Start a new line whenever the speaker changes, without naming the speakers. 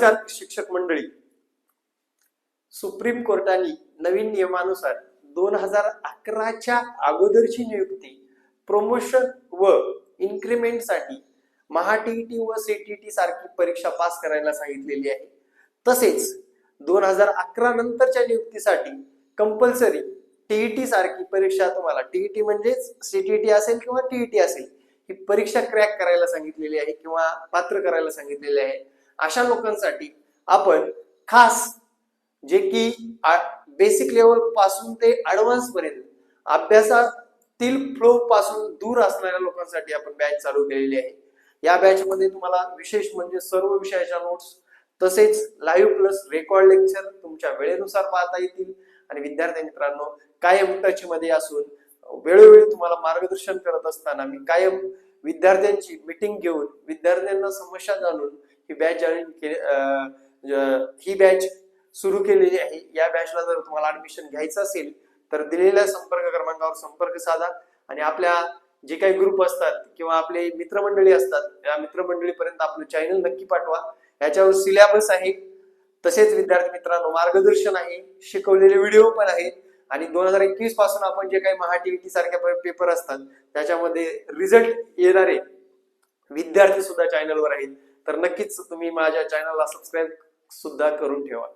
शिक्षक मंडळी, सुप्रीम कोर्टाने नवीन नियमानुसार 2011च्या अगोदरची नियुक्ती, प्रमोशन व इन्क्रिमेंट साठी महाटीईटी व सीटीईटी सारखी परीक्षा पास करायला सांगितलेली आहे। तसेच 2011 नंतरच्या नियुक्तीसाठी कंपल्सरी टीईटी सारखी परीक्षा, तुम्हाला टीईटी म्हणजेच सीटीईटी असेल किंवा टीईटी असेल, ही परीक्षा क्रॅक करायला सांगितलेली आहे किंवा पात्र करायला सांगितलेले आहे। अशा लोकांसाठी आपण खास जे की बेसिक लेवल पासून ते ऍडव्हान्स पर्यंत अभ्यासातील फ्लो पासून दूर असणाऱ्या लोकांसाठी आपण बॅच चालू केलेली आहे। या बॅच मध्ये तुम्हाला विशेष म्हणजे सर्व विषयाच्या नोट्स तसेच लाईव्ह प्लस रेकॉर्ड लेक्चर तुमच्या वेळेनुसार पाहता येतील आणि विद्यार्थी मित्रांनो, कायम टच मध्ये असून वेळोवेळी तुम्हाला मार्गदर्शन करत असताना मी कायम विद्यार्थ्यांची मीटिंग घेऊन विद्यार्थ्यांना समस्या जाणून ही बॅच सुरू केलेली आहे। या बॅचला जर तुम्हाला ऍडमिशन घ्यायचं असेल तर दिलेल्या संपर्क क्रमांकावर संपर्क साधा आणि आपल्या जे काही ग्रुप असतात किंवा आपले मित्रमंडळी असतात त्या मित्रमंडळीपर्यंत आपलं चॅनल नक्की पाठवा। याच्यावर सिलेबस आहे, तसेच विद्यार्थी मित्रांनो मार्गदर्शन आहे, शिकवलेले व्हिडिओ पण आहेत आणि 2021 पासून आपण जे काही महाटीईटी सारख्या पेपर असतात त्याच्यामध्ये रिझल्ट येणारे विद्यार्थी सुद्धा चॅनलवर आहेत। तर नक्कीच तुम्ही माझ्या चॅनलला सबस्क्राईब सुद्धा करून ठेवा।